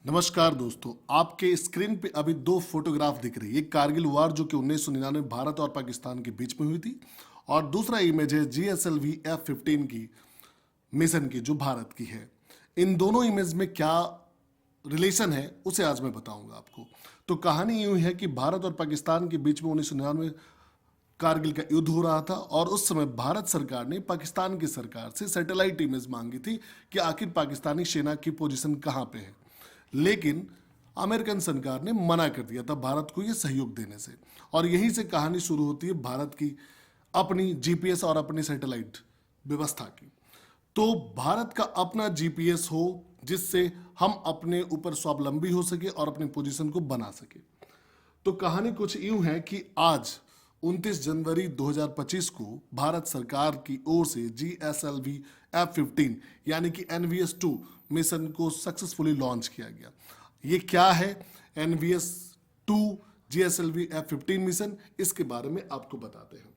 नमस्कार दोस्तों, आपके स्क्रीन पे अभी दो फोटोग्राफ दिख रही है। एक कारगिल वार जो कि 1999 भारत और पाकिस्तान के बीच में हुई थी, और दूसरा इमेज है GSLV F-15 की मिशन की जो भारत की है। इन दोनों इमेज में क्या रिलेशन है उसे आज मैं बताऊंगा आपको। तो कहानी यूं है कि भारत और पाकिस्तान के बीच में 1999 कारगिल का युद्ध हो रहा था, और उस समय भारत सरकार ने पाकिस्तान की सरकार से सैटेलाइट इमेज मांगी थी कि आखिर पाकिस्तानी सेना की पोजीशन कहाँ पे है। लेकिन अमेरिकन सरकार ने मना कर दिया था भारत को ये सहयोग देने से, और यहीं से कहानी शुरू होती है भारत की अपनी जीपीएस और अपनी सैटेलाइट व्यवस्था की। तो भारत का अपना जीपीएस हो जिससे हम अपने ऊपर स्वावलंबी हो सके और अपनी पोजीशन को बना सके। तो कहानी कुछ यूं है कि आज 29 जनवरी 2025 को भारत सरकार की ओर से GSLV F-15 यानी कि NVS-2 मिशन को सक्सेसफुली लॉन्च किया गया। ये क्या है NVS-2 GSLV F-15 मिशन, इसके बारे में आपको बताते हैं।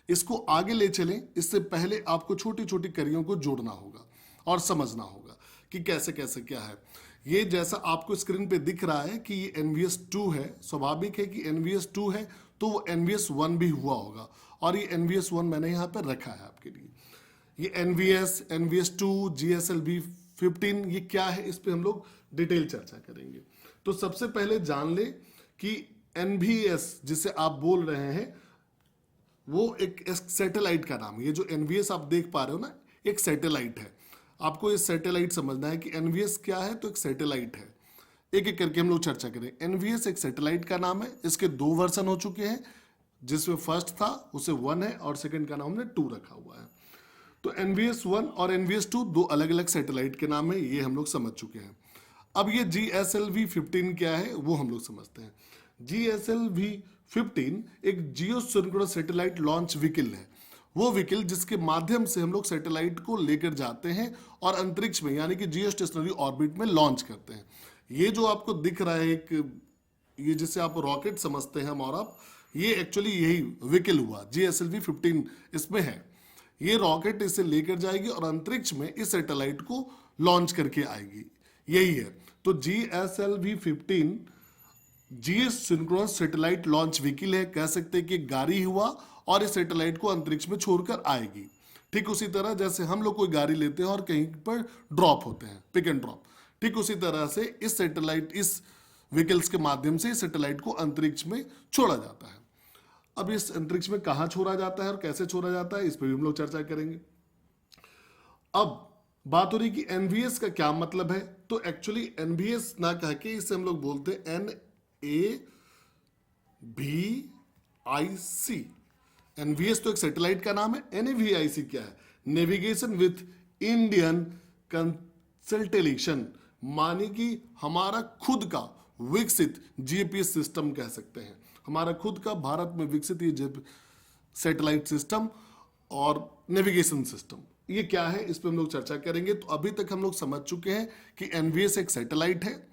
इसको आगे ले चलें इससे पहले आपको छोटी छोटी कड़ियों को जोड़ना होगा और समझना होगा कि कैसे कैसे क्या है। ये जैसा आपको स्क्रीन पे दिख रहा है कि ये NVS-2 है, स्वाभाविक है कि NVS-2 है तो वो NVS-1 भी हुआ होगा, और ये NVS-1 मैंने यहाँ पर रखा है आपके लिए। ये NVS-2 GSLV 15 ये क्या है, इस पे हम लोग डिटेल चर्चा करेंगे। तो सबसे पहले जान ले कि NVS जिसे आप बोल रहे हैं वो एक सैटेलाइट का नाम है। ये जो NVS आप देख पा रहे हो ना, एक सैटेलाइट है। आपको ये सैटेलाइट समझना है कि NVS क्या है, तो एक सैटेलाइट है। एक एक करके हम लोग चर्चा करें। NVS एक सैटेलाइट का नाम है। इसके दो वर्जन हो चुके हैं, जिसमें फर्स्ट था उसे 1 है और सेकंड का नाम हमने 2 रखा हुआ है। तो NVS-1 और NVS-2 दो अलग अलग सैटेलाइट के नाम है, ये हम लोग समझ चुके हैं। अब ये GSLV 15 क्या है वो हम लोग समझते हैं। GSLV 15 एक जियो सिंक्रोनस सैटेलाइट लॉन्च व्हीकल है। वो व्हीकल जिसके माध्यम से हम लोग सैटेलाइट को लेकर जाते हैं और अंतरिक्ष में यानी कि जियो स्टेशनरी ऑर्बिट में लॉन्च करते हैं। ये जो आपको दिख रहा है एक, ये जिसे आप रॉकेट समझते हैं और आप, ये एक्चुअली यही व्हीकल हुआ GSLV 15 इसमें है। ये रॉकेट इसे लेकर जाएगी और अंतरिक्ष में इस सैटेलाइट को लॉन्च करके आएगी, यही है। तो GSLV 15 जियो सिंक्रोनस सैटेलाइट लॉन्च व्हीकल है, कह सकते हैं कि गाड़ी हुआ और इस सैटेलाइट को अंतरिक्ष में छोड़कर आएगी। ठीक उसी तरह जैसे हम लोग कोई गाड़ी लेते हैं और कहीं पर ड्रॉप होते हैं, पिक एंड ड्रॉप, ठीक उसी तरह से इस सैटेलाइट, इस व्हीकल्स के माध्यम से सैटेलाइट को अंतरिक्ष में छोड़ा जाता है। अब इस अंतरिक्ष में कहाँ छोड़ा जाता है और कैसे छोड़ा जाता है, इस पर भी हम लोग चर्चा करेंगे। अब बात हो रही कि NVS का क्या मतलब है। तो एक्चुअली NVS ना कह के इसे हम लोग बोलते हैं NAVIC। NVS तो एक सैटेलाइट का नाम है। NAVIC क्या है? नेविगेशन विथ इंडियन कंसल्टेशन, माने कि हमारा खुद का विकसित जीपीएस सिस्टम कह सकते हैं। हमारा खुद का भारत में विकसित ये सैटेलाइट सिस्टम और नेविगेशन सिस्टम, ये क्या है इस पर हम लोग चर्चा करेंगे। तो अभी तक हम लोग समझ चुके हैं कि NVS एक सैटेलाइट है,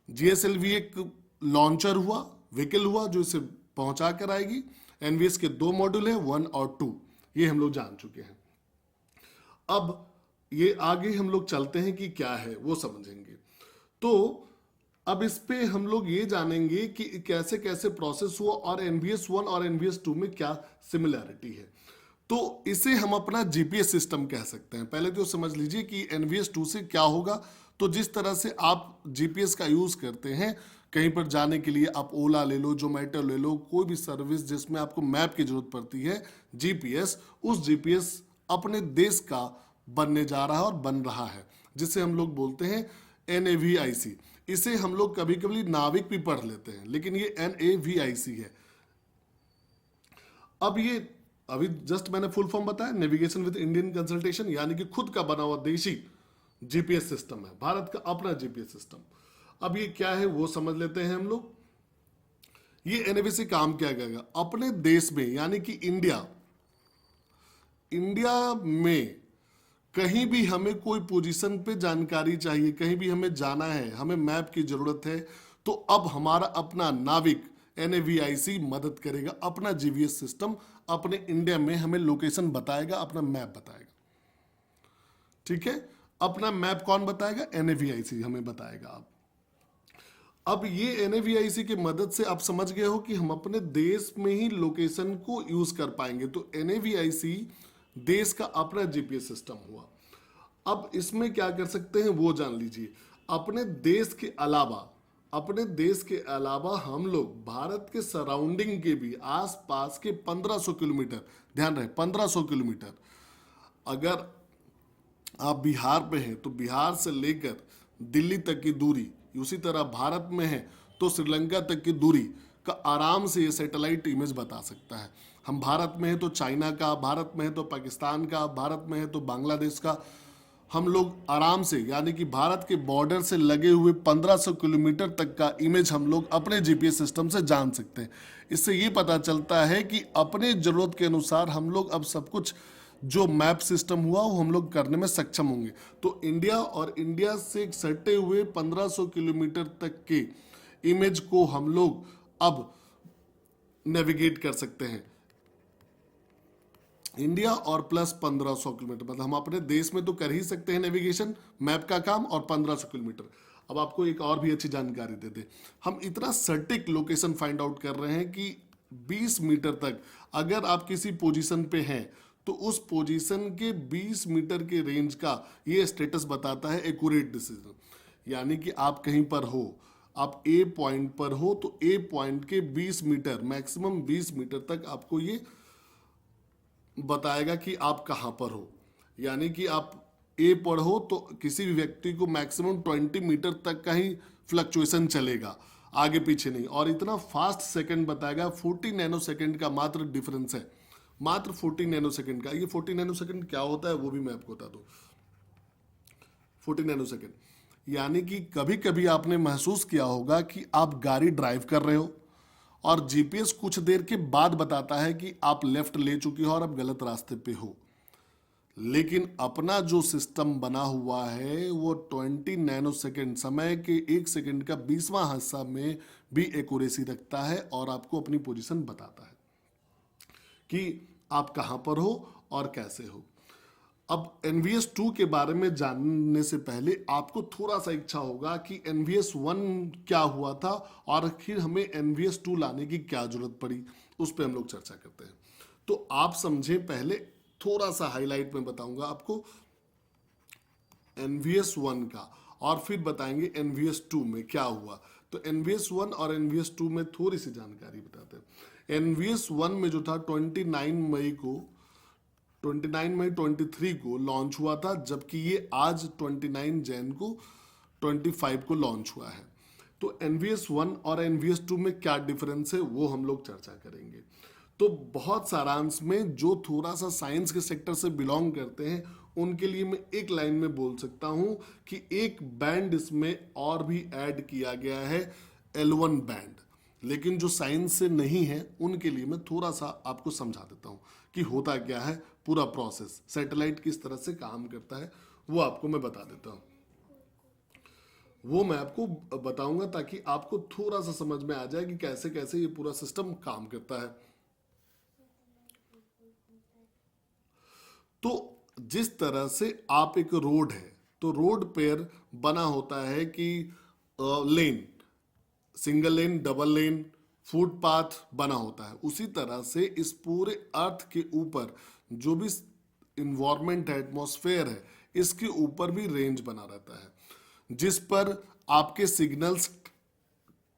GSLV एक लॉन्चर हुआ, व्हीकल हुआ जो इसे पहुंचा कर आएगी। NVS के दो मॉड्यूल हैं, 1 और 2, ये हम लोग जान चुके हैं। अब ये आगे हम लोग चलते हैं कि क्या है वो समझेंगे। तो अब इस पे हम लोग ये जानेंगे कि कैसे कैसे प्रोसेस हुआ और NVS-1 और NVS-2 में क्या सिमिलैरिटी है। तो इसे हम अपना जीपीएस सिस्टम कह सकते हैं। पहले तो समझ लीजिए कि NVS-2 से क्या होगा। तो जिस तरह से आप जीपीएस का यूज करते हैं कहीं पर जाने के लिए, आप ओला ले लो, जोमेटो ले लो, कोई भी सर्विस जिसमें आपको मैप की जरूरत पड़ती है, जीपीएस, उस जीपीएस अपने देश का बनने जा रहा है और बन रहा है, जिसे हम लोग बोलते हैं NAVIC। इसे हम लोग कभी कभी नाविक भी पढ़ लेते हैं, लेकिन ये NAVIC है। अब ये अभी जस्ट मैंने फुल फॉर्म बताया, नेविगेशन विद इंडियन कंसल्टेशन, यानी कि खुद का बना हुआ देशी जीपीएस सिस्टम है, भारत का अपना जीपीएस सिस्टम। अब ये क्या है वो समझ लेते हैं हम लोग। ये NAVIC काम क्या करेगा अपने देश में, यानी कि इंडिया में कहीं भी हमें कोई पोजीशन पे जानकारी चाहिए, कहीं भी हमें जाना है, हमें मैप की जरूरत है, तो अब हमारा अपना नाविक NAVIC मदद करेगा। अपना जीपीएस सिस्टम अपने इंडिया में हमें लोकेशन बताएगा, अपना मैप बताएगा। ठीक है। अपना मैप कौन बताएगा? NAVIC हमें बताएगा। अब ये NAVIC की मदद से आप समझ गए हो कि हम अपने देश में ही लोकेशन को यूज कर पाएंगे। तो NAVIC देश का अपना GPS सिस्टम हुआ। अब इसमें क्या कर सकते हैं वो जान लीजिए। अपने देश के अलावा हम लोग भारत के सराउंडिंग के भी आसपास के 1500 किलोमीटर, ध्यान रहे 1500 किलोमीटर, अगर आप बिहार पे हैं तो बिहार से लेकर दिल्ली तक की दूरी, उसी तरह भारत में है तो श्रीलंका तक की दूरी का आराम से ये सैटेलाइट इमेज बता सकता है। हम भारत में है तो चाइना का, भारत में है तो पाकिस्तान का, भारत में है तो बांग्लादेश का, हम लोग आराम से, यानी कि भारत के बॉर्डर से लगे हुए 1500 किलोमीटर तक का इमेज हम लोग अपने GPS सिस्टम से जान सकते हैं। इससे ये पता चलता है कि अपने ज़रूरत के अनुसार हम लोग अब सब कुछ जो मैप सिस्टम हुआ वो हम लोग करने में सक्षम होंगे। तो इंडिया और इंडिया से सटे हुए 1500 किलोमीटर तक के इमेज को हम लोग अब नेविगेट कर सकते हैं। इंडिया और प्लस 1500 किलोमीटर, मतलब हम अपने देश में तो कर ही सकते हैं नेविगेशन मैप का काम, और 1500 किलोमीटर। अब आपको एक और भी अच्छी जानकारी दे दे, हम इतना सटीक लोकेशन फाइंड आउट कर रहे हैं कि 20 मीटर तक अगर आप किसी पोजीशन पे हैं तो उस पोजीशन के 20 मीटर के रेंज का ये स्टेटस बताता है एक्यूरेट डिसीजन। यानी कि आप कहीं पर हो, आप ए पॉइंट पर हो तो ए पॉइंट के 20 मीटर, मैक्सिमम 20 मीटर तक आपको ये बताएगा कि आप कहाँ पर हो। यानी कि आप ए पर हो तो किसी भी व्यक्ति को मैक्सिमम 20 मीटर तक का ही फ्लक्चुएशन चलेगा, आगे पीछे नहीं। और इतना फास्ट सेकंड बताएगा, 40 नैनो सेकंड का मात्र डिफरेंस है, मात्र 40 नैनो सेकंड का। ये 40 नैनो सेकंड क्या होता है वो भी मैं आपको बता दूं। 40 नैनो सेकंड यानी कि कभी कभी आपने महसूस किया होगा कि आप गाड़ी ड्राइव कर रहे हो और GPS कुछ देर के बाद बताता है कि आप लेफ्ट ले चुके हो और आप गलत रास्ते पे हो, लेकिन अपना जो सिस्टम बना हुआ है वो 20 नैनो सेकेंड, समय के 1 सेकेंड का 20वां हिस्सा में भी एक्यूरेसी रखता है और आपको अपनी पोजीशन बताता है कि आप कहां पर हो और कैसे हो। अब NVS 2 के बारे में जानने से पहले आपको थोड़ा सा इच्छा होगा कि NVS 1 क्या हुआ था और आखिर हमें NVS 2 लाने की क्या जरूरत पड़ी, उस पर हम लोग चर्चा करते हैं। तो आप समझे, पहले थोड़ा सा हाईलाइट में बताऊंगा आपको NVS 1 का और फिर बताएंगे NVS 2 में क्या हुआ। तो NVS 1 और NVS 2 में थोड़ी सी जानकारी बताते हैं। NVS 1 में जो था 29 मई 23 को लॉन्च हुआ था, जबकि ये आज 29 जैन को 25 को लॉन्च हुआ है। तो NVS 1 और NVS 2 में क्या डिफरेंस है वो हम लोग चर्चा करेंगे। तो बहुत सारांश में जो थोड़ा सा साइंस के सेक्टर से बिलोंग करते हैं उनके लिए मैं एक लाइन में बोल सकता हूं कि एक बैंड इसमें और भी ऐड किया गया है, L1 बैंड। लेकिन जो साइंस से नहीं है उनके लिए मैं थोड़ा सा आपको समझा देता हूं कि होता क्या है, पूरा प्रोसेस, सैटेलाइट किस तरह से काम करता है वो आपको मैं बता देता हूं। वो मैं आपको बताऊंगा ताकि आपको थोड़ा सा समझ में आ जाए कि कैसे कैसे ये पूरा सिस्टम काम करता है। तो जिस तरह से आप एक रोड है तो रोड पर बना होता है कि lane, single lane, double lane, footpath बना होता है, उसी तरह से इस पूरे अर्थ के ऊपर जो भी इन्वायरमेंट है, एटमॉस्फेयर है, इसके ऊपर भी रेंज बना रहता है जिस पर आपके सिग्नल्स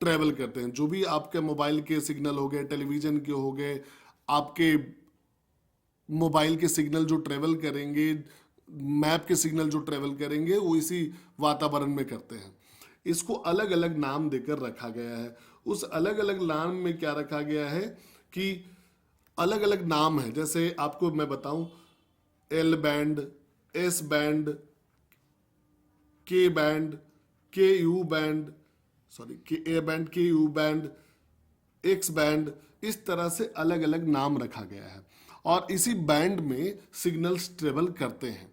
ट्रेवल करते हैं। जो भी आपके मोबाइल के सिग्नल हो गए, टेलीविजन के हो गए, आपके मोबाइल के सिग्नल जो ट्रेवल करेंगे, मैप के सिग्नल जो ट्रेवल करेंगे, वो इसी वातावरण में करते हैं। इसको अलग अलग नाम देकर रखा गया है। उस अलग अलग नाम में क्या रखा गया है कि अलग अलग नाम है। जैसे आपको मैं बताऊं, L band, S band, K band, KU band, A band, KU band, X band, इस तरह से अलग अलग नाम रखा गया है और इसी बैंड में सिग्नल्स ट्रेवल करते हैं।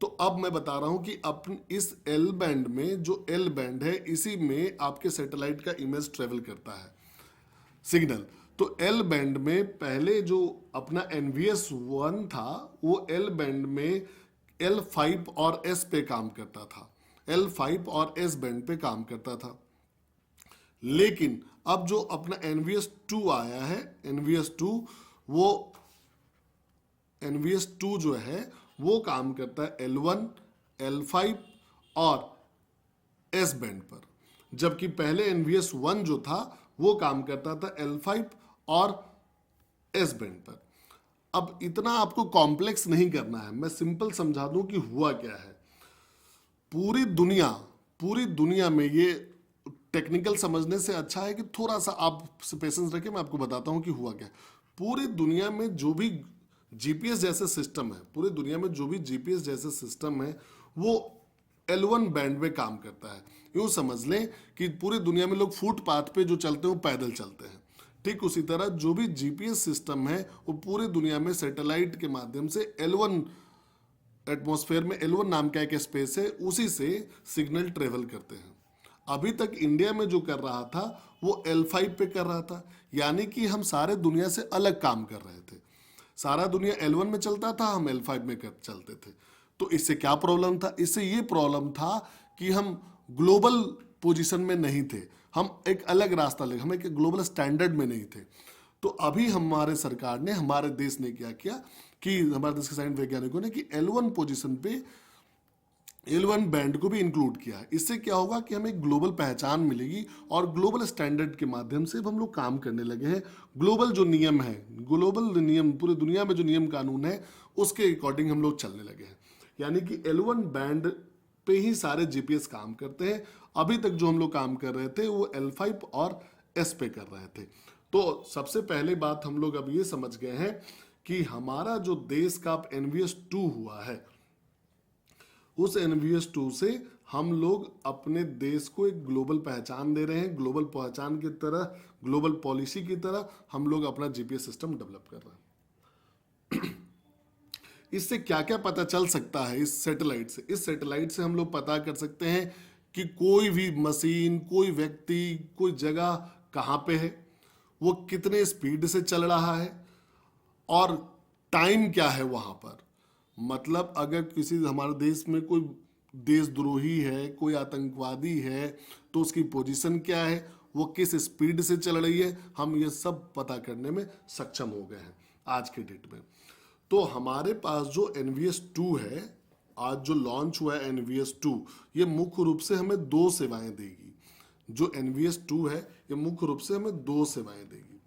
तो अब मैं बता रहा हूं कि अपन इस L बैंड में, जो L बैंड है, इसी में आपके सैटेलाइट का इमेज ट्रेवल करता है, सिग्नल। तो L बैंड में पहले जो अपना NVS 1 था वो L बैंड में L5 और S पे काम करता था, L5 और S बैंड पे काम करता था। लेकिन अब जो अपना NVS2 आया है, NVS2 जो है वो काम करता है L1, L5 और S बैंड पर, जबकि पहले NVS1 जो था वो काम करता था L5 और S बैंड पर। अब इतना आपको कॉम्प्लेक्स नहीं करना है, मैं सिंपल समझा दूं कि हुआ क्या है। पूरी दुनिया में ये टेक्निकल समझने से अच्छा है कि थोड़ा सा आप पेशेंस रखें, मैं आपको बताता हूं कि हुआ क्या है। पूरी दुनिया में जो भी जीपीएस जैसे सिस्टम है, वो L1 बैंड में काम करता है। यूं समझ लें कि पूरी दुनिया में लोग फुटपाथ पे जो चलते हैं वो पैदल चलते हैं। ठीक उसी तरह जो भी जीपीएस सिस्टम है वो पूरी दुनिया में सैटेलाइट के माध्यम से L1 एटमॉस्फेयर में L1 नाम का एक स्पेस है, उसी से सिग्नल ट्रेवल करते हैं। अभी तक इंडिया में जो कर रहा था वो L5 पे कर रहा था, यानी कि हम सारे दुनिया से अलग काम कर रहे थे। सारा दुनिया L1 में चलता था, हम L5 में चलते थे। तो इससे क्या प्रॉब्लम था? इससे ये प्रॉब्लम था कि हम ग्लोबल पोजीशन में नहीं थे, हम एक अलग रास्ता ले, हम एक ग्लोबल स्टैंडर्ड में नहीं थे। तो अभी हमारे सरकार ने, हमारे देश ने क्या किया कि हमारे देश के साइंस वैज्ञानिकों ने कि L1 पोजीशन पे L1 बैंड को भी इंक्लूड किया है। इससे क्या होगा कि हमें ग्लोबल पहचान मिलेगी और ग्लोबल स्टैंडर्ड के माध्यम से हम लोग काम करने लगे हैं। ग्लोबल जो नियम है, ग्लोबल नियम, पूरी दुनिया में जो नियम कानून है उसके अकॉर्डिंग हम लोग चलने लगे हैं। यानी कि L1 बैंड पे ही सारे जीपीएस काम करते हैं। अभी तक जो हम लोग काम कर रहे थे वो L5 और S पे कर रहे थे। तो सबसे पहले बात हम लोग अब ये समझ गए हैं कि हमारा जो देश का NVS2 हुआ है, उस NVS2 से हम लोग अपने देश को एक ग्लोबल पहचान दे रहे हैं। ग्लोबल पहचान की तरह, ग्लोबल पॉलिसी की तरह हम लोग अपना जीपीएस सिस्टम डेवलप कर रहे हैं। इससे क्या क्या पता चल सकता है इस सैटेलाइट से? इस सैटेलाइट से हम लोग पता कर सकते हैं कि कोई भी मशीन, कोई व्यक्ति, कोई जगह कहाँ पे है, वो कितने स्पीड से चल रहा है और टाइम क्या है वहां पर। मतलब अगर किसी हमारे देश में कोई देशद्रोही है, कोई आतंकवादी है, तो उसकी पोजीशन क्या है, वो किस स्पीड से चल रही है, हम ये सब पता करने में सक्षम हो गए हैं आज के डेट में। तो हमारे पास जो NVS2 है, आज जो लॉन्च हुआ है NVS2, ये मुख्य रूप से हमें दो सेवाएं देगी। जो NVS2 है ये मुख्य रूप से हमें दो सेवाएं देगी।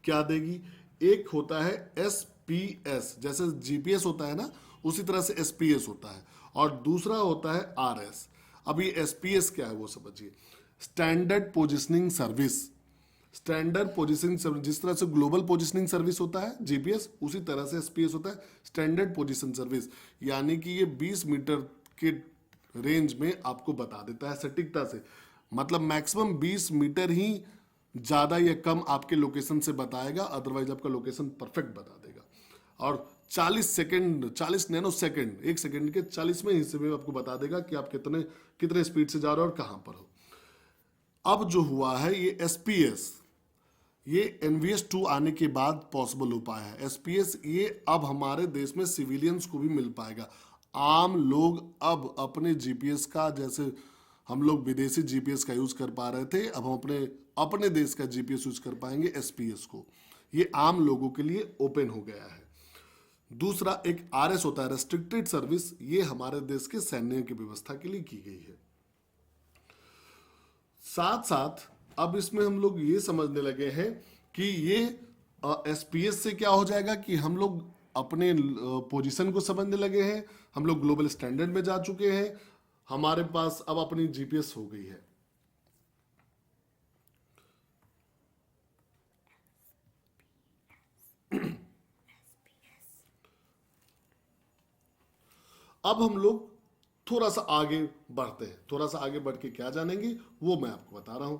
क्या देगी? एक होता है SPS, जैसे जीपीएस होता है ना, उसी तरह से SPS होता है, और दूसरा होता है RS। अब ये SPS क्या है वो समझिए। Standard positioning service. Standard positioning service, जिस तरह से ग्लोबल पोजिशनिंग सर्विस होता है जीपीएस, उसी तरह से SPS होता है स्टैंडर्ड पोजिशन सर्विस। यानी कि ये 20 मीटर के रेंज में आपको बता देता है सटीकता से। मतलब मैक्सिमम 20 मीटर ही ज़्यादा या कम आपके लोकेशन से बताएगा, अदरवाइज आपका लोकेशन परफेक्ट बता देगा। और 40 नैनो सेकेंड, एक सेकेंड के 40वें हिस्से में आपको बता देगा कि आप कितने स्पीड से जा रहे हो और कहाँ पर हो। अब जो हुआ है ये SPS, ये NVS2 आने के बाद पॉसिबल हो पाया है। SPS ये अब हमारे देश में सिविलियंस को भी मिल पाएगा। आम लोग अब अपने जीपीएस का, जैसे हम लोग विदेशी जीपीएस का यूज कर पा रहे थे, अब हम अपने देश का जीपीएस यूज कर पाएंगे SPS को। ये आम लोगों के लिए ओपन हो गया है। दूसरा एक RS होता है, रेस्ट्रिक्टेड सर्विस। ये हमारे देश के सैन्य की व्यवस्था के लिए की गई है। साथ साथ अब इसमें हम लोग ये समझने लगे हैं कि ये SPS से क्या हो जाएगा कि हम लोग अपने पोजीशन को समझने लगे हैं, हम लोग ग्लोबल स्टैंडर्ड में जा चुके हैं, हमारे पास अब अपनी जीपीएस हो गई है। अब हम लोग थोड़ा सा आगे बढ़ते हैं। थोड़ा सा आगे बढ़ के क्या जानेंगे वो मैं आपको बता रहा हूं।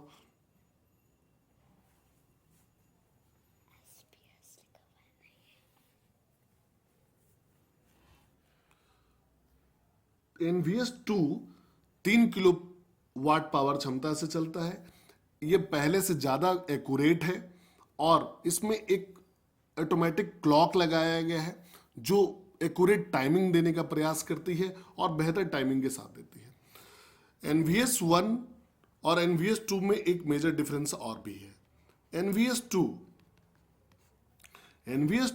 NVS2 3 किलो वाट पावर क्षमता से चलता है। ये पहले से ज़्यादा एक्यूरेट है और इसमें एक ऑटोमेटिक क्लॉक लगाया गया है जो एक्यूरेट टाइमिंग देने का प्रयास करती है और बेहतर टाइमिंग के साथ देती है। एनवीएस 1 और एनवीएस 2 में एक मेजर डिफरेंस और भी है। एनवीएस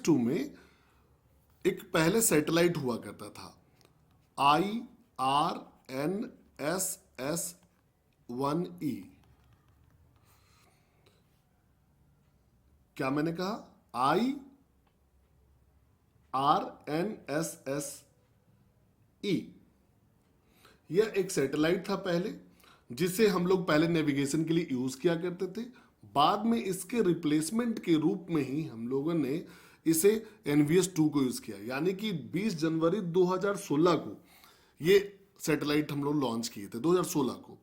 2 में एक पहले सैटेलाइट हुआ करता था, IRNSS-1E। क्या मैंने कहा? IRNSS-E। यह एक सैटेलाइट था पहले, जिसे हम लोग पहले नेविगेशन के लिए यूज किया करते थे। बाद में इसके रिप्लेसमेंट के रूप में ही हम लोगों ने इसे एनवीएस 2 को यूज किया, यानी कि 20 जनवरी 2016 को ये सैटेलाइट हम लोग लॉन्च किए थे, 2016 को।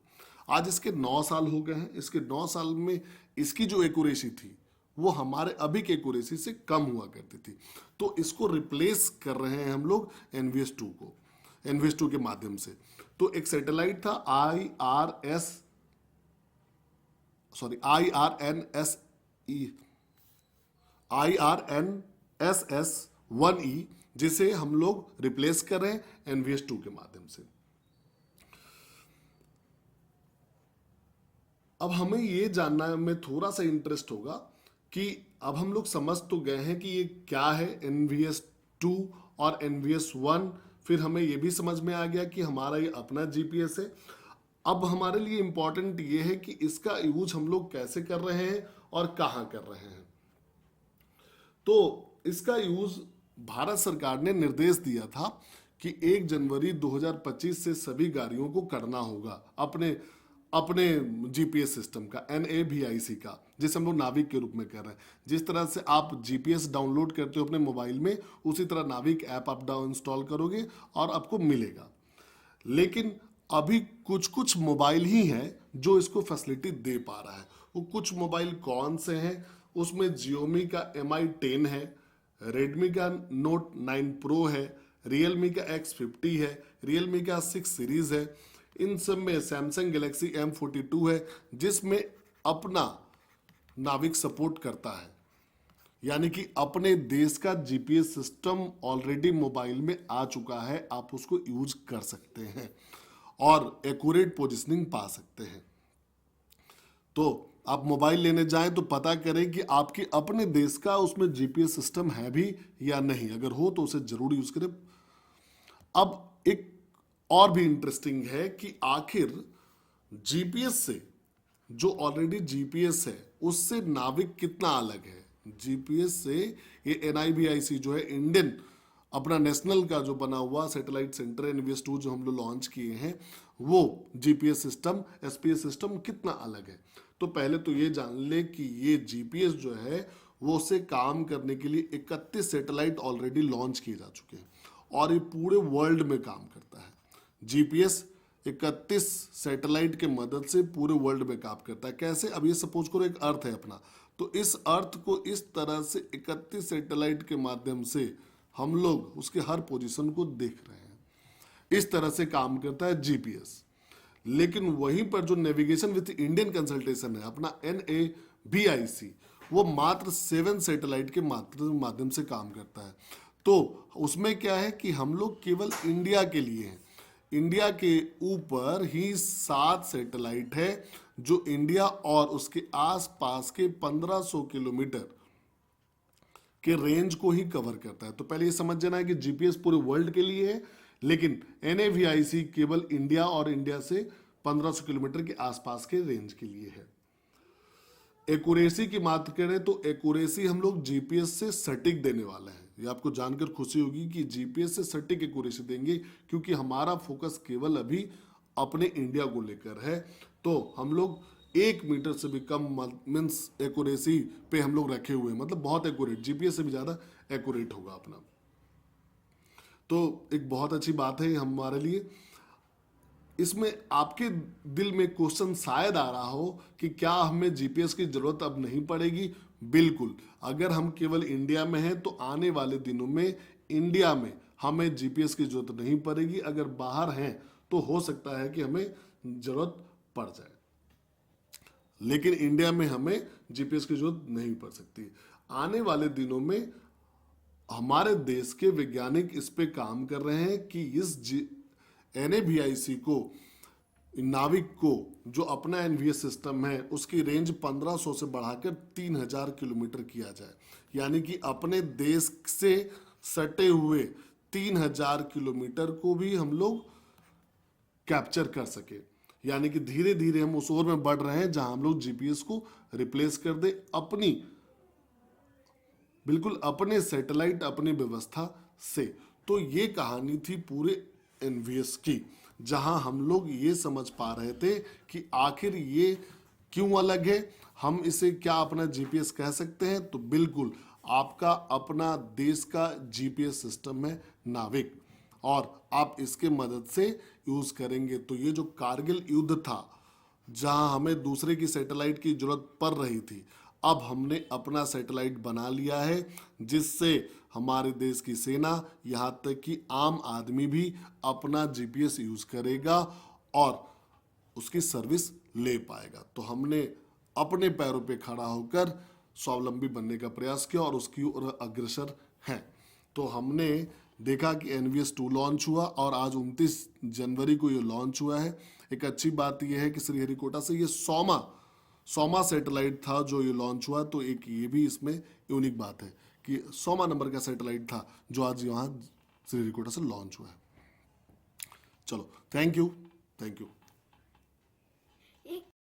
आज इसके 9 साल हो गए हैं। इसके 9 साल में इसकी जो एक्यूरेसी थी वो हमारे अभी के एक्यूरेसी से कम हुआ करती थी। तो इसको रिप्लेस कर रहे हैं हम लोग एनवीएस 2 के माध्यम से। तो एक सैटेलाइट था IRNSS-1E, जिसे हम लोग रिप्लेस कर रहे हैं एनवीएस 2 के माध्यम से। अब हमें ये जानना में थोड़ा सा इंटरेस्ट होगा कि अब हम लोग समझ तो गए हैं कि ये क्या है एनवीएस 2 और एनवीएस 1, फिर हमें ये भी समझ में आ गया कि हमारा ये अपना जीपीएस है। अब हमारे लिए इंपॉर्टेंट ये है कि इसका यूज हम लोग कैसे कर रहे हैं और कहाँ कर रहे हैं। तो इसका यूज भारत सरकार ने निर्देश दिया था कि 1 जनवरी 2025 से सभी गाड़ियों को करना होगा अपने जीपीएस सिस्टम का, NAVIC का, जिसे हम लोग नाविक के रूप में कर रहे हैं। जिस तरह से आप जीपीएस डाउनलोड करते हो अपने मोबाइल में, उसी तरह नाविक ऐप आप इंस्टॉल करोगे और आपको मिलेगा। लेकिन अभी कुछ मोबाइल ही हैं जो इसको फैसिलिटी दे पा रहा है। वो कुछ मोबाइल कौन से हैं? उसमें जियोमी का MI 10 है, रेडमी का Note 9 Pro है, रियलमी का X50 है, रियलमी का 6 सीरीज है। इन सब में सैमसंग गैलेक्सी M42 है, जिसमें अपना नाविक सपोर्ट करता है, यानी कि अपने देश का जीपीएस सिस्टम ऑलरेडी मोबाइल में आ चुका है। आप उसको यूज कर सकते हैं और एक्यूरेट पोजीशनिंग पा सकते हैं। तो आप मोबाइल लेने जाएं तो पता करें कि आपके अपने देश का उसमें जीपीएस सिस्टम है भी या नहीं। अगर हो तो उसे जरूर यूज करें। अब एक और भी इंटरेस्टिंग है कि आखिर जीपीएस से, जो ऑलरेडी जीपीएस है, उससे नाविक कितना अलग है। जीपीएस से ये NIVIC जो है, इंडियन अपना नेशनल का जो बना हुआ सैटेलाइट सेंटर एनवीएस 2 जो हम लोग लॉन्च किए हैं, वो जीपीएस सिस्टम, एसपीएस सिस्टम कितना अलग है। तो पहले तो ये जान ले कि ये जीपीएस जो है वो से काम करने के लिए 31 सैटेलाइट ऑलरेडी लॉन्च किए जा चुके हैं और ये पूरे वर्ल्ड में काम करता है। जीपीएस 31 सैटेलाइट के मदद से पूरे वर्ल्ड में काम करता है। कैसे? अब ये सपोज करो एक अर्थ है अपना, तो इस अर्थ को इस तरह से 31 सैटेलाइट के माध्यम से हम लोग उसके हर पोजीशन को देख रहे हैं। इस तरह से काम करता है जीपीएस। लेकिन वहीं पर जो नेविगेशन विद इंडियन कंसल्टेशन है अपना NAVIC, वो मात्र 7 सैटेलाइट के माध्यम से काम करता है। तो उसमें क्या है कि हम लोग केवल इंडिया के लिए हैं। इंडिया के ऊपर ही 7 सैटेलाइट है जो इंडिया और उसके आसपास के 1500 किलोमीटर के रेंज को ही कवर करता है। तो पहले ये समझ जाना है कि जीपीएस पूरे वर्ल्ड के लिए है, लेकिन NAVIC केवल इंडिया और इंडिया से 1500 किलोमीटर के आसपास के रेंज के लिए है। एक्यूरेसी की बात करें तो एक्यूरेसी हम लोग जीपीएस से सटीक देने वाले हैं। ये आपको जानकर खुशी होगी कि जीपीएस से सटीक एक्यूरेसी देंगे, क्योंकि हमारा फोकस केवल अभी अपने इंडिया को लेकर है। तो हम लोग 1 मीटर से भी कम मीन्स एक्यूरेसी पे हम लोग रखे हुए हैं, मतलब बहुत एक्यूरेट, जीपीएस से भी ज़्यादा एक्यूरेट होगा अपना। तो एक बहुत अच्छी बात है हमारे लिए। इसमें आपके दिल में क्वेश्चन शायद आ रहा हो कि क्या हमें जीपीएस की जरूरत अब नहीं पड़ेगी। बिल्कुल, अगर हम केवल इंडिया में हैं तो आने वाले दिनों में इंडिया में हमें जीपीएस की जरूरत नहीं पड़ेगी। अगर बाहर हैं तो हो सकता है कि हमें जरूरत पड़ जाए, लेकिन इंडिया में हमें जीपीएस की जरूरत नहीं पड़ सकती। आने वाले दिनों में हमारे देश के वैज्ञानिक इस पे काम कर रहे हैं कि इस NAVIC को, नाविक को, जो अपना एनवीएस सिस्टम है उसकी रेंज 1500 से बढ़ाकर 3000 किलोमीटर किया जाए, यानी कि अपने देश से सटे हुए 3000 किलोमीटर को भी हम लोग कैप्चर कर सके। यानी कि धीरे धीरे हम उस ओर में बढ़ रहे हैं जहां हम लोग जीपीएस को रिप्लेस कर दे अपनी, बिल्कुल अपने सैटेलाइट, अपनी व्यवस्था से। तो ये कहानी थी पूरे एनवीएस की, जहां हम लोग ये समझ पा रहे थे कि आखिर ये क्यों अलग है, हम इसे क्या अपना जीपीएस कह सकते हैं। तो बिल्कुल आपका अपना देश का जीपीएस सिस्टम है नाविक, और आप इसके मदद से यूज करेंगे। तो ये जो कारगिल युद्ध था, जहां हमें दूसरे की सैटेलाइट की जरूरत पड़ रही थी, अब हमने अपना सैटेलाइट बना लिया है, जिससे हमारे देश की सेना, यहाँ तक कि आम आदमी भी अपना जीपीएस यूज करेगा और उसकी सर्विस ले पाएगा। तो हमने अपने पैरों पे खड़ा होकर स्वावलंबी बनने का प्रयास किया और उसकी ओर अग्रसर हैं। तो हमने देखा कि NVS-2 लॉन्च हुआ और आज 29 जनवरी को ये लॉन्च हुआ है। एक अच्छी बात यह है कि श्रीहरिकोटा से ये 100वां सैटेलाइट था जो ये लॉन्च हुआ। तो एक ये भी इसमें यूनिक बात है कि 100वां नंबर का सैटेलाइट था जो आज यहाँ श्रीहरिकोटा से लॉन्च हुआ है। चलो, थैंक यू।